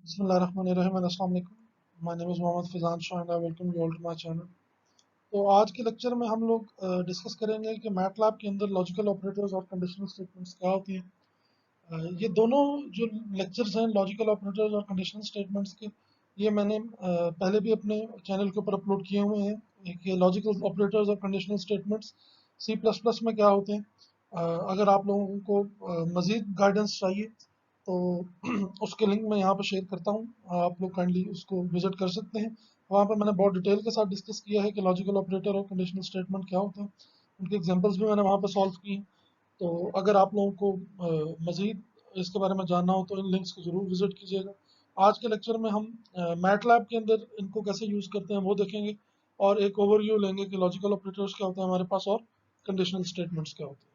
बिस्मिल्लाहिर्रहमानिर्रहीम अस्सलाम वालेकुम। My name is Mohammad Fizan Shah and I welcome you all to my channel. तो आज के लेक्चर में हम लोग डिस्कस करेंगे कि मैटलैब के अंदर लॉजिकल ऑपरेटर्स और कंडीशनल स्टेटमेंट्स क्या होती हैं। ये दोनों जो लेक्चर्स हैं लॉजिकल ऑपरेटर्स और कंडीशनल स्टेटमेंट्स के, ये मैंने पहले भी अपने चैनल के ऊपर अपलोड किए हुए हैं। एक ये लॉजिकल ऑपरेटर्स और conditional statements C plus plus में क्या होते हैं। अगर आप लोगों को मज़ीद गाइडेंस चाहिए तो उसके लिंक मैं यहाँ पर शेयर करता हूँ, आप लोग काइंडली उसको विजिट कर सकते हैं। वहाँ पर मैंने बहुत डिटेल के साथ डिस्कस किया है कि लॉजिकल ऑपरेटर और कंडीशनल स्टेटमेंट क्या होते हैं। उनके एग्जांपल्स भी मैंने वहाँ पर सॉल्व किए हैं। तो अगर आप लोगों को मज़ीद इसके बारे में जानना हो तो इन लिंक्स को ज़रूर विजिट कीजिएगा। आज के लेक्चर में हम मैटलैब के अंदर इनको कैसे यूज़ करते हैं वो देखेंगे, और एक ओवरव्यू लेंगे कि लॉजिकल ऑपरेटर्स क्या होते हैं हमारे पास और कंडीशनल स्टेटमेंट्स क्या होते हैं।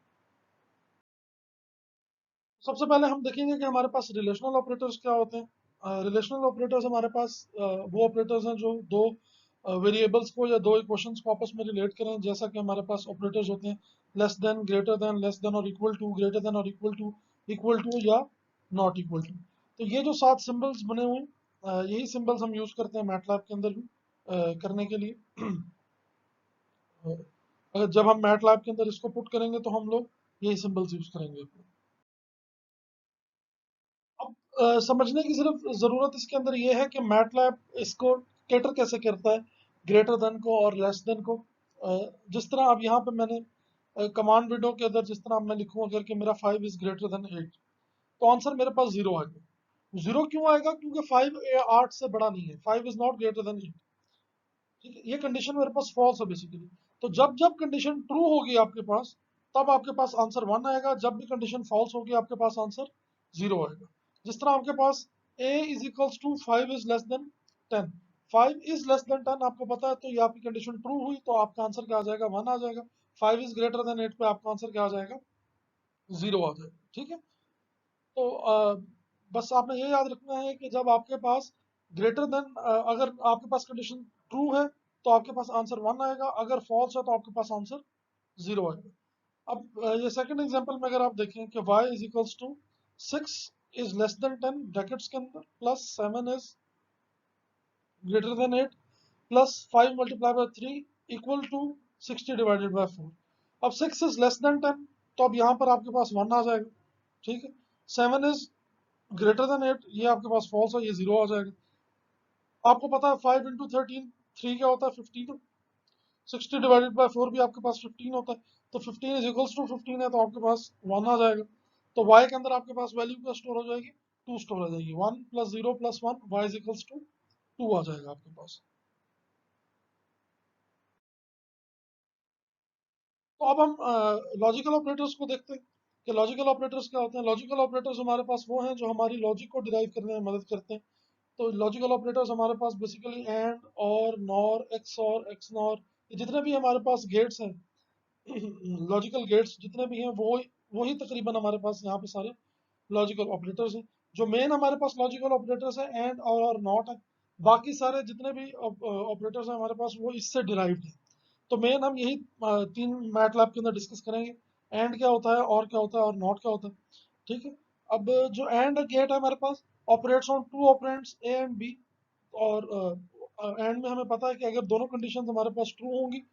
सबसे पहले हम देखेंगे कि हमारे पास रिलेशनल ऑपरेटर्स क्या होते हैं। रिलेशनल ऑपरेटर्स हमारे पास वो ऑपरेटर्स हैं जो दो वेरिएबल्स को या दो इक्वेशंस को आपस में रिलेट करें, जैसा कि हमारे पास ऑपरेटर्स होते हैं less than, greater than, less than और इक्वल टू, ग्रेटर देन और इक्वल टू या नॉट इक्वल टू। तो ये जो 7 सिंबल्स बने हुए हैं, यही सिंबल्स हम यूज करते हैं मैटलैब के अंदर भी करने के लिए। अगर जब हम मैटलैब के अंदर इसको पुट करेंगे तो हम लोग यही सिंबल्स यूज करेंगे। अब समझने की सिर्फ ज़रूरत इसके अंदर ये है कि मैटलैब इसको कैटर कैसे करता है ग्रेटर देन को और लेस देन को। जिस तरह अब यहाँ पे मैंने कमांड विंडो के अंदर जिस तरह मैं लिखूँ अगर कि मेरा 5 इज़ ग्रेटर देन 8, तो आंसर मेरे पास 0 आएगा। 0 क्यों आएगा? क्योंकि 5 8 से बड़ा नहीं है, 5 इज़ नॉट ग्रेटर देन 8। ठीक है, ये कंडीशन मेरे पास फॉल्स है बेसिकली। तो जब जब कंडीशन ट्रू होगी आपके पास, तब आपके पास आंसर 1 आएगा। जब भी कंडीशन फॉल्स होगी आपके पास आंसर 0 आएगा। जिस तरह आपके पास a is equals to 5 is less than 10, 5 is less than 10 आपको पता है, तो ये आपकी कंडीशन ट्रू हुई तो आपका आंसर क्या आ जाएगा? 1 आ जाएगा। 5 इज ग्रेटर देन 8 पे आपका आंसर क्या आ जाएगा? 0 आ जाएगा। ठीक है, तो बस आपने ये याद रखना है कि जब आपके पास ग्रेटर देन, अगर आपके पास कंडीशन ट्रू है तो आपके पास आंसर 1 आएगा, अगर फॉल्स है तो आपके पास आंसर 0 आएगा। अब ये सेकंड एग्जांपल में अगर आप देखें कि y is equals to 6 is less than 10 ब्रैकेट्स के अंदर, plus 7 is greater than 8, plus 5 multiply by 3 equal to 60 divided by 4। अब 6 इज लेस देन 10, तो अब यहाँ पर आपके पास 1 आ जाएगा। ठीक है, 7 इज ग्रेटर देन 8, ये आपके पास फॉल्स है, ये 0 आ जाएगा। आपको पता है 5 इंटू 13 3 क्या होता है? 15। 60 डिवाइडेड बाय 4 भी आपके पास 15 होता है, तो 15 इज इक्वल्स टू 15 है, तो आपके पास 1 आ जाएगा। तो y के अंदर आपके पास वैल्यू क्या स्टोर हो जाएगी? 2 स्टोर हो जाएगी। 1 plus 0 plus 1, y is equals to 2 आ जाएगा आपके पास। तो अब हम लॉजिकल ऑपरेटर्स को देखते हैं कि लॉजिकल ऑपरेटर्स क्या होते हैं। लॉजिकल ऑपरेटर्स हमारे पास वो हैं जो हमारी लॉजिक को डिराइव करने में मदद करते हैं। तो लॉजिकल ऑपरेटर्स हमारे पास बेसिकली एंड और नॉर, एक्स और एक्स नॉर, जितने भी हमारे पास गेट्स हैं, लॉजिकल गेट्स जितने भी हैं वो वही तकरीबन हमारे पास यहाँ पे सारे लॉजिकल ऑपरेटर्स हैं। जो मेन हमारे पास लॉजिकल ऑपरेटर्स हैं एंड और नॉट है। बाकी सारे जितने भी ऑपरेटर्स हैं हमारे पास वो इससे डिराइव्ड हैं। तो मेन हम यही तीन मैटलैब के अंदर डिस्कस करेंगे। एंड क्या होता है, और क्या होता है, और नॉट क्या होता है। ठीक है, अब जो एंड गेट है हमारे पास operates on two operands A and B. और एंड में हमें पता है कि अगर दोनों कंडीशंस हमारे पास ट्रू होंगी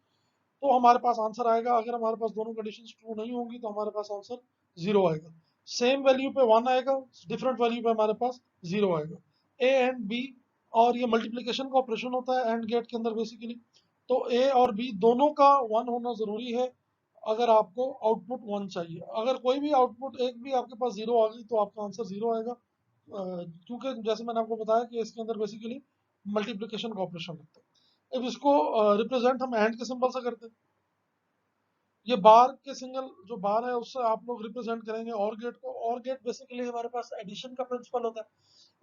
तो हमारे पास आंसर आएगा, अगर हमारे पास दोनों कंडीशंस ट्रू नहीं होंगी तो हमारे पास आंसर 0 आएगा। सेम वैल्यू पे 1 आएगा, डिफरेंट वैल्यू पे हमारे पास 0 आएगा। ए एंड बी, और ये मल्टीप्लिकेशन का ऑपरेशन होता है एंड गेट के अंदर बेसिकली। तो ए और बी दोनों का 1 होना जरूरी है अगर आपको आउटपुट 1 चाहिए। अगर कोई भी आउटपुट एक भी आपके पास 0 आ गई तो आपका आंसर 0 आएगा, क्योंकि जैसे मैंने आपको बताया कि इसके अंदर बेसिकली मल्टीप्लिकेशन का ऑपरेशन होता है। अब इसको रिप्रेजेंट हम एंड के सिंबल से करते हैं। ये बार के सिंगल जो बार है उससे आप लोग रिप्रेजेंट करेंगे और गेट को। और गेट बेसिकली हमारे पास एडिशन का प्रिंसिपल होता है।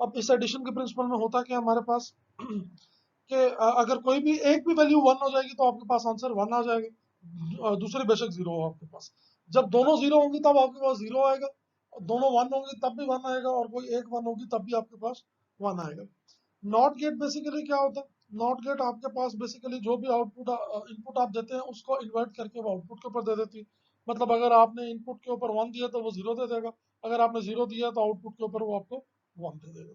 अब इस एडिशन के प्रिंसिपल में होता क्या हमारे पास कि अगर कोई भी एक भी वैल्यू 1 हो जाएगी तो आपके पास आंसर 1 आ जाएगा, दूसरी बेशक 0 हो आपके पास। जब दोनों 0 होंगी तब आपके पास 0 आएगा, और दोनों 1 होंगी तब भी 1 आएगा, और कोई एक 1 होगी तब भी आपके पास 1 आएगा। नॉट गेट बेसिकली क्या होता है? नॉट गेट आपके पास बेसिकली जो भी आउटपुट इनपुट आप देते हैं उसको इन्वर्ट करके वो आउटपुट के ऊपर दे देती है। मतलब अगर आपने इनपुट के ऊपर 1 दिया तो वो 0 दे देगा, अगर आपने 0 दिया तो आउटपुट के ऊपर वो आपको 1 दे देगा।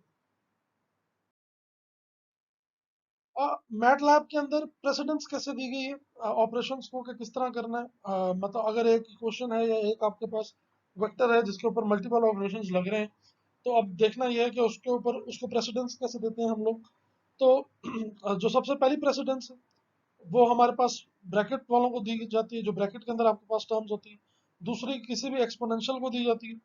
मैटलैब के अंदर प्रेसिडेंस कैसे दी गई है ऑपरेशंस को कि किस तरह करना है। मतलब अगर एक क्वेश्चन है या एक आपके पास वेक्टर है जिसके ऊपर मल्टीपल ऑपरेशंस लग रहे हैं, तो अब देखना यह है कि उसके ऊपर उसको प्रेसिडेंस कैसे देते हैं हम लोग। तो जो सबसे पहली प्रेसिडेंस है वो हमारे पास ब्रैकेट वालों को दी जाती है, जो ब्रैकेट के अंदर आपके पास टर्म्स होती है। दूसरी किसी भी एक्सपोनेंशियल को दी जाती है।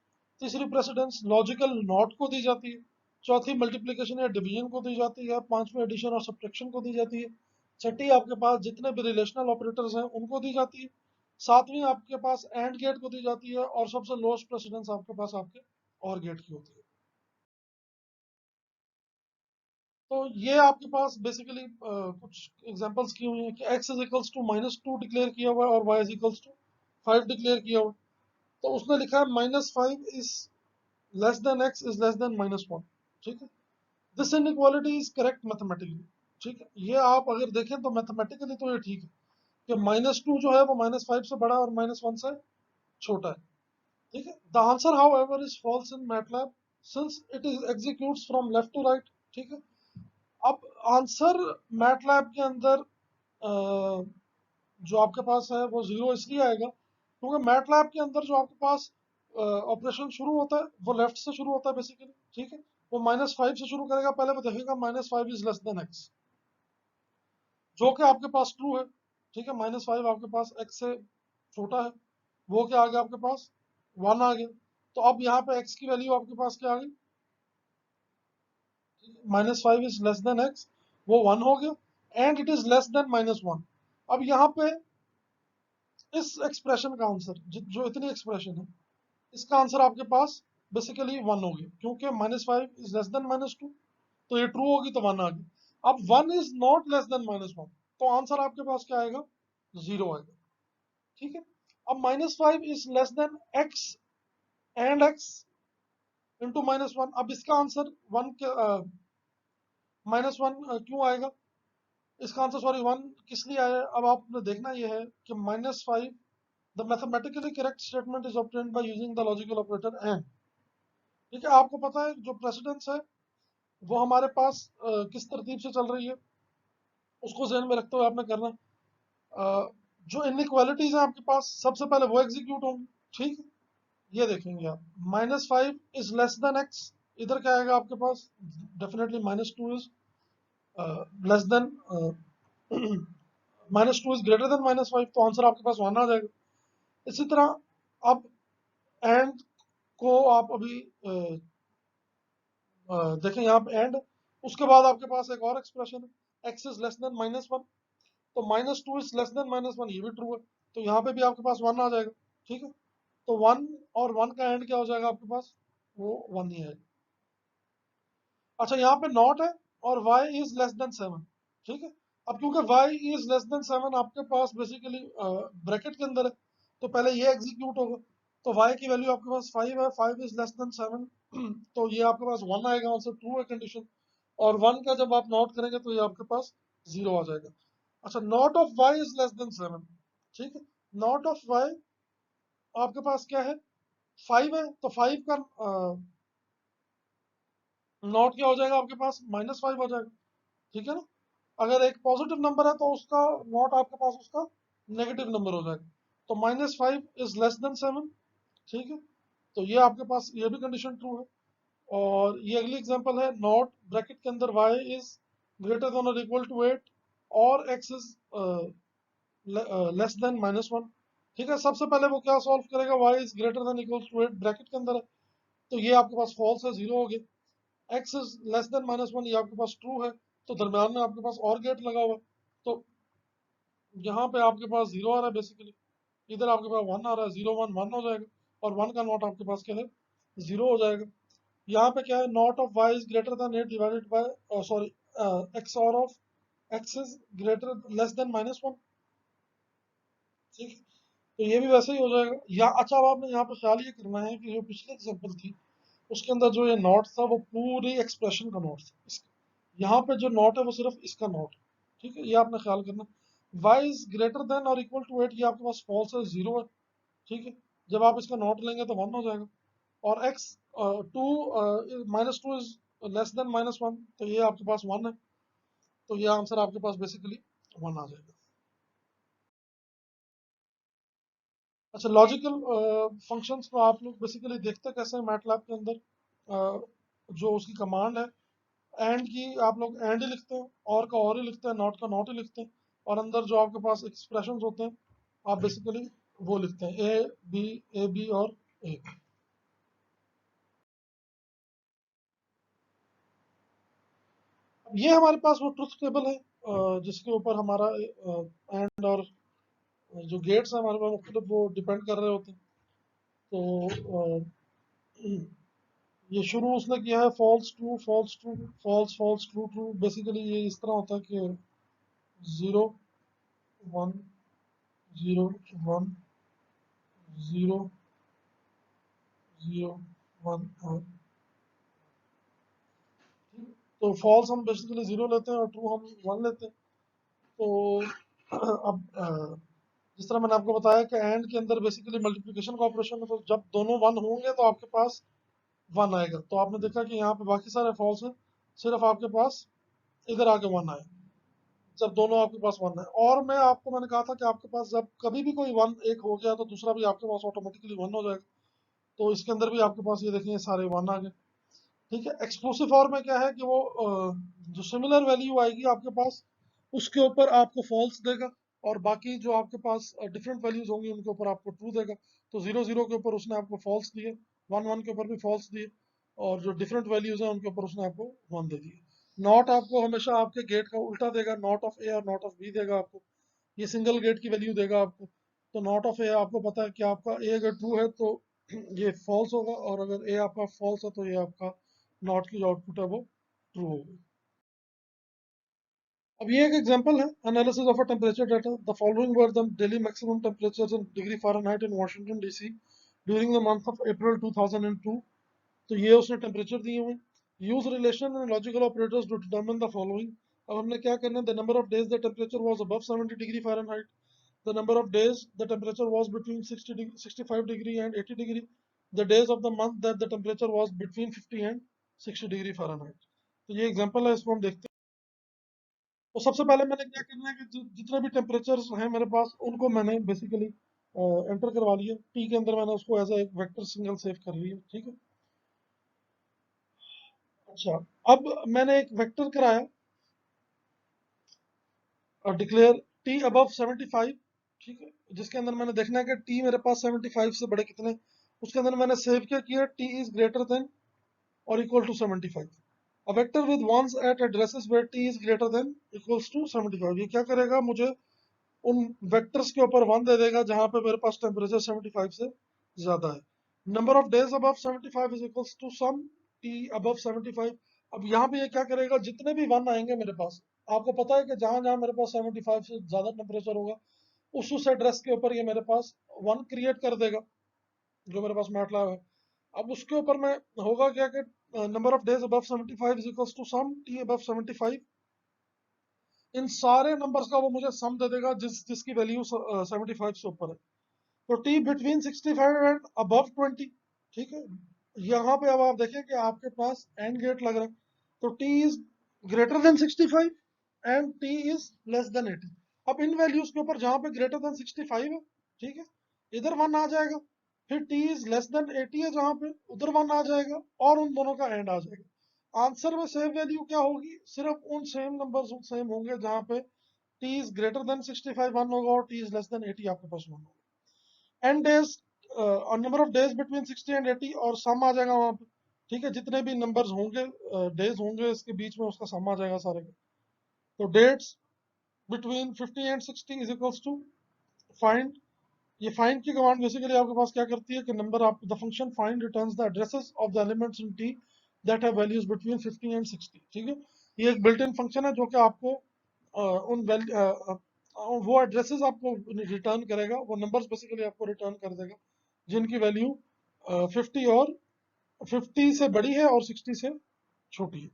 तीसरी प्रेसिडेंस लॉजिकल नॉट को दी जाती है। चौथी मल्टीप्लिकेशन या डिवीजन को दी जाती है। पांचवी एडिशन और सब्ट्रैक्शन को दी जाती है। छठी आपके पास जितने भी रिलेशनल ऑपरेटर्स हैं उनको दी जाती है। सातवीं आपके पास एंड गेट को दी जाती है, और सबसे लोएस्ट प्रेसिडेंस आपके पास आपके और गेट की होती है। तो ये आपके पास बेसिकली कुछ एग्जांपल्स की हुई हैं कि x is equals to -2 declare किया हुआ है और y is equals to 5 declare किया हुआ है। तो उसने लिखा है -5 is less than x is less than -1। ठीक है, this inequality is correct mathematically. ठीक है, ये आप अगर देखें तो मैथमेटिकली तो ये ठीक है कि -2 जो है वो -5 से बड़ा और -1 से छोटा है। ठीक है, the answer however is false in MATLAB since it is executes from left to right. ठीक है, अब आंसर मैटलैब के अंदर जो आपके पास है वो जीरो इसलिए आएगा क्योंकि मैटलैब के अंदर जो आपके पास ऑपरेशन शुरू होता है वो लेफ्ट से शुरू होता है बेसिकली। ठीक है, वो -5 से शुरू करेगा, पहले वो देखेगा -5 इज लेस देन एक्स, जो कि आपके पास ट्रू है। ठीक है, -5 आपके पास एक्स से छोटा है, वो क्या आ गया आपके पास 1 आ गया। तो अब यहाँ पे एक्स की वैल्यू आपके पास क्या आ गई, -5 इज लेस देन एक्स, वो 1 हो गया and it is less than -1। अब यहाँ पे इस एक्सप्रेशन का आंसर जो इतनी एक्सप्रेशन है इसका आंसर आपके पास बेसिकली 1 हो गया, क्योंकि -5 इज लेस देन -2, तो ये ट्रू होगी तो 1 आ गया। अब 1 इज नॉट लेस देन -1, तो आंसर आपके पास क्या आएगा, 0 आएगा। ठीक है, अब -5 is less then x and x into -1, अब इसका आंसर 1 के -1 क्यों आएगा, इसका आंसर सॉरी 1 किस लिए आया है? अब आपने देखना यह है कि -5 the mathematically correct statement is obtained by using the logical operator and. ठीक है, आपको पता है जो प्रेसिडेंस है वो हमारे पास किस तरतीब से चल रही है, उसको ध्यान में रखते हुए आपने करना। जो इनइक्वालिटीज है आपके पास सबसे पहले वो एग्जीक्यूट होंगी। ठीक है, ये देखेंगे आप, -5 इज लेस देन एक्स, इधर क्या आएगा आपके पास, definitely -2 is less than -2 is greater than -5, तो आंसर आपके पास 1 आ जाएगा। इसी तरह अब एंड को आप अभी देखें यहाँ पे एंड, उसके बाद आपके पास एक और एक्सप्रेशन है x इज लेस देन -1, तो -2 इज लेस देन -1, ये भी ट्रू है, तो यहाँ पे भी आपके पास 1 आ जाएगा। ठीक है, तो 1 और 1 का एंड क्या हो जाएगा आपके पास, वो 1 ही है। अच्छा, यहाँ पे नॉट है और y इज लेस देन 7। ठीक है, अब क्योंकि y इज लेस देन 7 आपके पास बेसिकली ब्रैकेट के अंदर है, तो पहले ये एग्जीक्यूट होगा, तो y की वैल्यू आपके पास 5 है, 5 इज लेस देन 7, तो ये आपके पास 1 आएगा, आंसर ट्रू है कंडीशन। और 1 का जब आप नॉट करेंगे तो ये आपके पास 0 आ जाएगा। अच्छा, not of y is less then 7। ठीक है, नॉट ऑफ y आपके पास क्या है, 5 है, तो 5 का नॉट क्या हो जाएगा आपके पास, -5 हो जाएगा। ठीक है ना, अगर एक पॉजिटिव नंबर है तो उसका नॉट आपके पास उसका नेगेटिव नंबर हो जाएगा, तो -5 इज लेस देन 7। ठीक है, तो ये आपके पास ये भी कंडीशन ट्रू है। और ये अगली एग्जांपल है, नॉट ब्रैकेट के अंदर y इज ग्रेटर देन और इक्वल टू 8 और x इज लेस देन -1। ठीक है, सबसे पहले वो क्या सॉल्व करेगा, y is greater than equal to 8 bracket के अंदर है, तो ये आपके पास फॉल्स है, 0 हो गया। x इज लेस देन -1, ये आपके पास ट्रू है, तो दरम्यान में आपके पास और गेट लगा हुआ, तो यहाँ पे आपके पास 0 आ रहा है बेसिकली, इधर आपके पास 1 आ रहा है, 0 1 1 हो जाएगा, और 1 का नॉट आपके पास क्या है, 0 हो जाएगा। यहाँ पे क्या है, not of y is greater than 8 divided by sorry x और of x is greater less than -1। ठीक है, तो ये भी वैसे ही हो जाएगा। या अच्छा, अब आपने यहाँ पे ख्याल ये करना है कि जो पिछली एग्जांपल थी उसके अंदर जो ये नॉट था वो पूरी एक्सप्रेशन का नॉट था, यहाँ पे जो नॉट है वो सिर्फ इसका नॉट है। ठीक है, ये आपने ख्याल करना। y इज ग्रेटर देन और इक्वल टू 8, ये आपके पास फॉल्स है, 0 है। ठीक है, जब आप इसका नॉट लेंगे तो 1 हो जाएगा। और x 2 -2 इज लेस देन -1, तो ये आपके पास 1 है, तो ये आंसर आपके पास बेसिकली 1 आ जाएगा। अच्छा, लॉजिकल फंक्शंस को आप लोग बेसिकली देखते कैसे हैं मैटलैब के अंदर? जो उसकी कमांड है, एंड की आप लोग एंड ही लिखते हैं, और का और ही लिखते हैं, नॉट का नॉट ही लिखते हैं, और अंदर जो आपके पास एक्सप्रेशंस होते हैं आप बेसिकली वो लिखते हैं, ए बी और ए। ये हमारे पास वो ट्रुथ टेबल है जिसके ऊपर हमारा एंड और जो गेट्स हैं हमारे पास मुख्तलिफ वो डिपेंड कर रहे होते हैं। तो ये शुरू उसने किया है false true false true false false true true. Basically ये इस तरह होता है कि 0 1 0 1 0 0 1 और तो फॉल्स हम बेसिकली 0 लेते हैं और ट्रू हम 1 लेते हैं। तो अब जिस तरह मैंने आपको बताया कि एंड के अंदर बेसिकली मल्टीप्लिकेशन का ऑपरेशन है, तो जब दोनों 1 होंगे तो आपके पास 1 आएगा। तो आपने देखा कि यहाँ पे बाकी सारे फॉल्स हैं, सिर्फ आपके पास इधर आके 1 आए जब दोनों आपके पास 1 है। और मैंने कहा था कि आपके पास जब कभी भी कोई 1 एक हो गया तो दूसरा भी आपके पास ऑटोमेटिकली 1 हो जाएगा। तो इसके अंदर भी आपके पास ये देखें सारे 1 आ गए। ठीक है, एक्सक्लूसिव फॉर्म में क्या है कि वो जो सिमिलर वैल्यू आएगी आपके पास उसके ऊपर आपको फॉल्स देगा, और बाकी जो आपके पास डिफरेंट वैल्यूज होंगी उनके ऊपर आपको ट्रू देगा। तो 0 0 के ऊपर उसने आपको फॉल्स दिए, 1 1 के ऊपर भी फॉल्स दिए, और जो डिफरेंट वैल्यूज हैं उनके ऊपर उसने आपको 1 दे दिए। नॉट आपको हमेशा आपके गेट का उल्टा देगा, नॉट ऑफ ए और नॉट ऑफ बी देगा आपको। ये सिंगल गेट की वैल्यू देगा आपको। तो नॉट ऑफ ए आपको पता है कि आपका ए अगर ट्रू है तो ये फॉल्स होगा, और अगर ए आपका फॉल्स है तो ये आपका नॉट की जो आउटपुट है वो ट्रू होगी। अब ये एक एग्जांपल है, analysis of a temperature data. The following were the daily maximum temperatures in degree Fahrenheit in Washington DC during the month of April 2002। तो ये उसने टेम्परेचर दिए हुए। Use relation and logical operators to determine the following. अब हमने क्या करना है, the number of days the temperature was above 70 degree Fahrenheit, the number of days the temperature was between 65 degree and 80 degree, the days of the month that the temperature was between 50 and 60 degree Fahrenheit। तो ये example है, इसको हम देखते हैं। तो सबसे पहले मैंने क्या करना है कि जितने भी टेम्परेचर्स हैं मेरे पास उनको मैंने बेसिकली एंटर करवा लिया। टी के अंदर मैंने उसको एज एक वेक्टर सिंगल सेव कर लिया। ठीक है। अच्छा, अब मैंने एक वेक्टर कराया और डिक्लेयर टी अबव 75। ठीक है, जिसके अंदर मैंने देखना है कि टी मेरे पास 75 से बड़े कितने। उसके अंदर मैंने सेव क्या किया, टी इज ग्रेटर देन और equal to 75। A vector with ones at addresses where t is greater than equals to 75। ये क्या करेगा, मुझे उन वेक्टर्स के ऊपर 1 दे देगा जहां पे मेरे पास टेम्परेचर 75 से ज्यादा है। Number of days above 75 is equals to sum T above 75। अब यहाँ पे ये क्या करेगा, जितने भी 1 आएंगे मेरे पास, आपको पता है कि जहां जहां मेरे पास 75 से ज्यादा टेम्परेचर होगा उस एड्रेस के ऊपर ये मेरे पास 1 क्रिएट कर देगा जो मेरे पास मैटलैब है। अब उसके ऊपर मैं होगा क्या कि number of days above 75 is equals to sum T above 75। इन सारे नंबर्स का वो मुझे सम दे देगा जिसकी वैल्यू 75 से ऊपर है। तो टी बिटवीन 65 एंड अबव 20। ठीक है, यहाँ पे अब आप देखें कि आपके पास एंड गेट लग रहा है। तो T is greater then 65 and T is less then 80। अब इन वैल्यूज के ऊपर जहां पे ग्रेटर देन 65 है, ठीक है, इधर 1 आ जाएगा। फिर टी इज लेस देन 80 है जहां पे, उधर 1 आ जाएगा, और उन दोनों का एंड आ जाएगा। आंसर में सेम वैल्यू क्या होगी, सिर्फ उन सेम नंबर्स सेम होंगे जहां पे टी इज ग्रेटर देन 65 1 होगा और टी इज लेस देन 80 आपके पास 1 होगा। एंड डेज और number of days between 60 and 80 और सम आ जाएगा वहां पे। ठीक है, जितने भी नंबर्स होंगे डेज होंगे इसके बीच में उसका सम आ जाएगा सारे का। तो dates between 50 and 60 is equals to find. ये फाइंड की कमांड बेसिकली आपके पास क्या करती है कि नंबर आप the function find returns the addresses of the elements in T that have values between 50 and 60। ठीक है, ये एक बिल्ट इन फंक्शन है जो कि आपको उन वो एड्रेसेस आपको रिटर्न करेगा, वो नंबर्स बेसिकली आपको रिटर्न कर देगा जिनकी वैल्यू 50 और 50 से बड़ी है और 60 से छोटी है।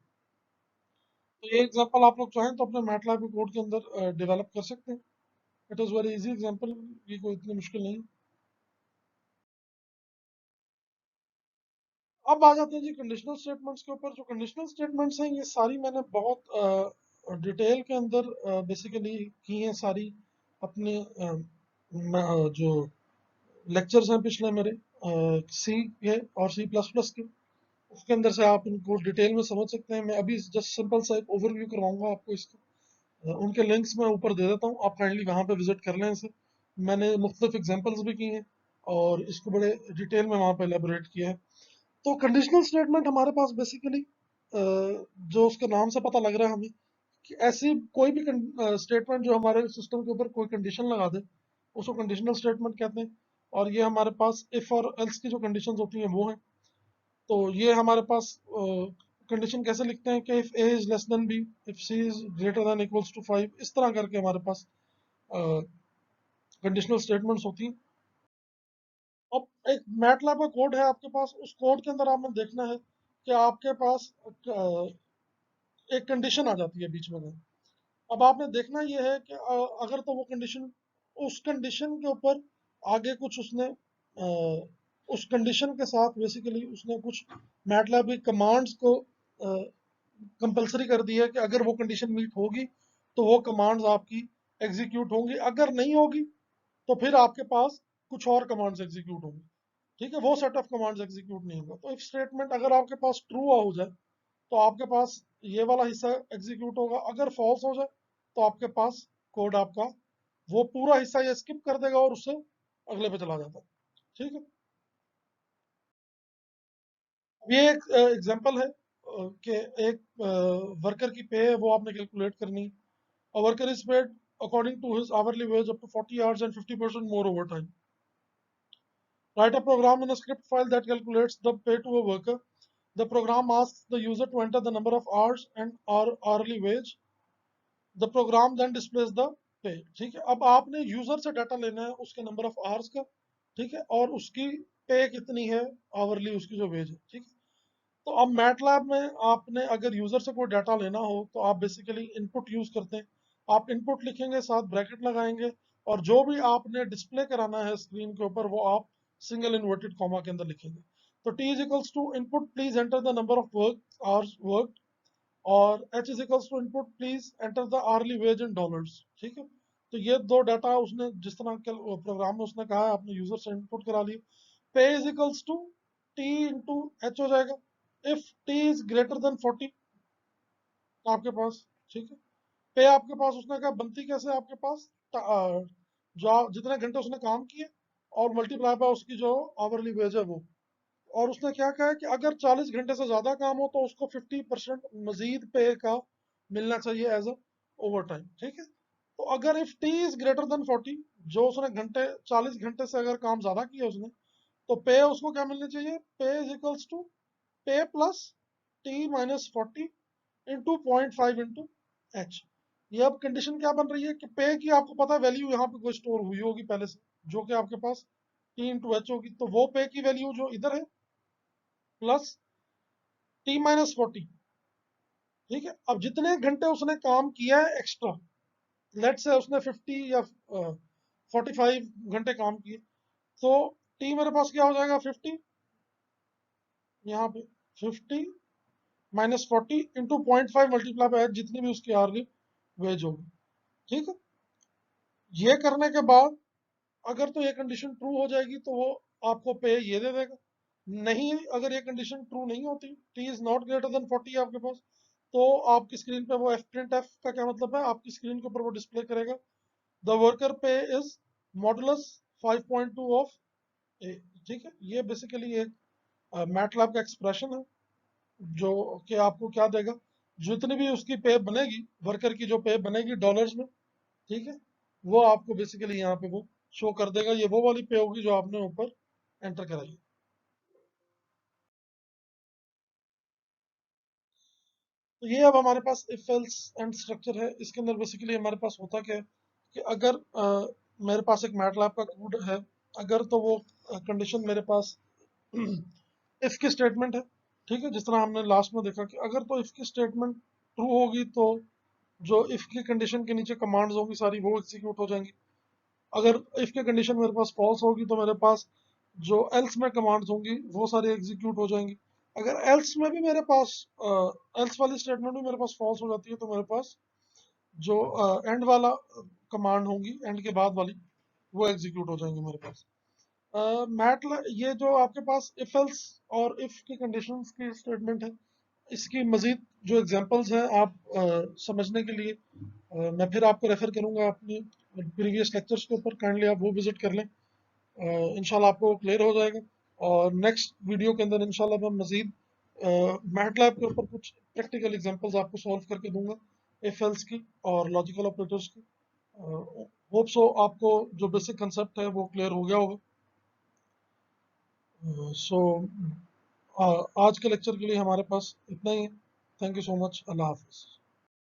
तो ये एग्जांपल आप लोग चाहें तो अपने मैटलैब के कोड के अंदर डेवलप कर सकते हैं। It is very easy example, ये कोई इतनी मुश्किल नहीं। अब आ जाते हैं जी कंडीशनल स्टेटमेंट्स के ऊपर। जो कंडीशनल स्टेटमेंट्स हैं ये सारी मैंने बहुत डिटेल के अंदर बेसिकली की हैं सारी अपने जो लेक्चर्स हैं पिछले मेरे सी के और सी प्लस प्लस के, उसके अंदर से आप इनको डिटेल में समझ सकते हैं। मैं अभी जस्ट सिंपल सा एक ओवरव्यू करवाऊंगा आपको इसका। उनके लिंक्स मैं ऊपर दे देता हूँ, आप काइंडली वहाँ पे विजिट कर लें इसे। मैंने मुख्तलिफ एग्जांपल्स भी की हैं और इसको बड़े डिटेल में वहाँ पे एलेबोरेट किया है। तो कंडीशनल स्टेटमेंट हमारे पास बेसिकली जो उसके नाम से पता लग रहा है हमें कि ऐसी कोई भी स्टेटमेंट जो हमारे सिस्टम के ऊपर कोई कंडीशन लगा दे, उसको कंडीशनल स्टेटमेंट कहते हैं। और ये हमारे पास इफ और एल्स की जो कंडीशंस होती हैं वो हैं। तो ये हमारे पास कंडीशन कैसे लिखते हैं कि if A is less than B, if C is greater than equals to 5, इस तरह करके हमारे पास कंडीशनल स्टेटमेंट्स होती हैं। अब एक मैटलैब का कोड है आपके पास, उस कोड के अंदर आपने देखना है कि आपके पास एक कंडीशन आ जाती है बीच में से। अब आपने देखना ये है कि अगर तो वो कंडीशन, उस कंडीशन के ऊपर आगे कुछ उसने उस कंडीशन के साथ बेसिकली उसने कुछ मैटलैब की कमांड्स को कंपलसरी कर दिया है कि अगर वो कंडीशन मीट होगी तो वो कमांड्स आपकी एग्जीक्यूट होंगी, अगर नहीं होगी तो फिर आपके पास कुछ और कमांड्स एग्जीक्यूट होंगी। ठीक है, वो सेट ऑफ कमांड्स एग्जीक्यूट नहीं होगा। तो इफ स्टेटमेंट अगर आपके पास ट्रू हो जाए तो आपके पास ये वाला हिस्सा एग्जीक्यूट होगा, अगर फॉल्स हो जाए तो आपके पास कोड आपका वो पूरा हिस्सा ये स्किप कर देगा और उससे अगले पे चला जाता है। ठीक है, ये एक एग्जांपल है कि एक वर्कर की पे है वो आपने कैलकुलेट करनी है। A worker is paid according to his hourly wage up to 40 hours and 50% more overtime. Write a program in a script file that calculates the pay to a worker. The program asks the user to enter the number of hours and hourly wage. The program then displays the pay. ठीक है, अब आपने user से data लेना है उसके number of hours का, ठीक है, और उसकी पे कितनी है आवरली, उसकी जो वेज है। ठीक है, तो अब मैटलैब में आपने अगर यूजर से कोई डाटा लेना हो तो आप बेसिकली इनपुट यूज करते हैं। आप इनपुट लिखेंगे, साथ ब्रैकेट लगाएंगे, और जो भी आपने डिस्प्ले कराना है स्क्रीन के ऊपर वो आप सिंगल इन्वर्टेड कॉमा के अंदर लिखेंगे। तो T is equals to input please enter the number of work hours work, और H is equals to input please enter the hourly wage in dollars. ठीक है, तो ये दो डाटा उसने जिस तरह के प्रोग्राम में उसने कहा है आपने यूजर से इनपुट करा लिए। Pay is equals to T into H हो जाएगा if T is greater than 40 आपके पास। ठीक है, पे आपके पास उसने कहा बनती कैसे आपके पास जो जितने घंटे उसने काम किए और मल्टीप्लाई बाय उसकी जो आवरली वेज है वो। और उसने क्या कहा है कि अगर 40 घंटे से ज्यादा काम हो तो उसको 50% मजीद पे का मिलना चाहिए एज अ ओवर टाइम। ठीक है, तो अगर if T is greater than 40, जो उसने घंटे 40 घंटे से अगर काम ज्यादा किया उसने, तो पे उसको क्या मिलनी चाहिए, पे इज इक्वल्स टू पे plus T minus 40 into 0.5 into H. ये अब कंडीशन क्या बन रही है कि पे की आपको पता है वैल्यू यहाँ पे कोई स्टोर हुई होगी पहले से, जो कि आपके पास टी इंटू एच होगी, तो वो पे की वैल्यू जो इधर है प्लस टी माइनस 40। ठीक है, अब जितने घंटे उसने काम किया है एक्स्ट्रा, लेट से उसने 50 या 45 घंटे काम किए, तो टी मेरे पास क्या हो जाएगा 50, यहाँ पे 50 माइनस 40 इंटू 0.5 मल्टीप्लाई बाय जितनी भी उसकी आर्ली वेज होगी। ठीक है, ये करने के बाद अगर तो ये कंडीशन ट्रू हो जाएगी तो वो आपको पे ये दे देगा। नहीं, अगर ये कंडीशन ट्रू नहीं होती, T is not greater than 40 आपके पास, तो आपकी स्क्रीन पे वो एफ प्रिंट एफ का क्या मतलब है, आपकी स्क्रीन के ऊपर वो डिस्प्ले करेगा द वर्कर पे इज मॉडुलस 5.2 ऑफ ए। ठीक है, ये बेसिकली एक मैटलैब का एक्सप्रेशन है जो कि आपको क्या देगा, जितनी भी उसकी पे बनेगी, वर्कर की जो पे बनेगी डॉलर्स में, ठीक है, वो आपको बेसिकली यहाँ पे वो शो कर देगा। ये वो वाली पे होगी जो आपने ऊपर एंटर कराई है। तो ये अब हमारे पास इफ एल्स एंड स्ट्रक्चर है। इसके अंदर बेसिकली हमारे पास होता क्या है कि अगर मेरे पास एक मैटलैब का कोड है, अगर तो वो कंडीशन मेरे पास इफ की स्टेटमेंट है। ठीक है, जिस तरह हमने लास्ट में देखा कि अगर तो इफ की स्टेटमेंट ट्रू होगी तो जो इफ की कंडीशन के नीचे कमांड्स होंगी सारी वो एग्जीक्यूट हो जाएंगी। अगर इफ की कंडीशन मेरे पास फॉल्स होगी तो मेरे पास जो एल्स में कमांड्स होंगी वो सारी एग्जीक्यूट हो जाएंगी। अगर एल्स में भी मेरे पास एल्स वाली स्टेटमेंट भी मेरे पास फॉल्स हो जाती है तो मेरे पास जो एंड वाला कमांड होंगी, एंड के बाद वाली, वो एग्जीक्यूट हो जाएंगी मेरे पास। मैटलैब, ये जो आपके पास इफ एल्स और इफ की कंडीशंस की स्टेटमेंट है, इसकी मजीद जो एग्जांपल्स हैं आप समझने के लिए मैं फिर आपको रेफर करूंगा अपनी प्रीवियस लेक्चर्स के ऊपर, काइंडली आप वो विजिट कर लें। इंशाल्लाह आपको क्लियर हो जाएगा। और नेक्स्ट वीडियो के अंदर इंशाल्लाह मैं मजीद मैटलैब के ऊपर कुछ प्रैक्टिकल एग्जांपल्स आपको सॉल्व करके दूंगा, इफ एल्स की और लॉजिकल ऑपरेटर्स की। होप सो आपको जो बेसिक कंसेप्ट है वो क्लियर हो गया होगा। सो आज के लेक्चर के लिए हमारे पास इतना ही है। Thank you so much. अल्लाह हाफिज़।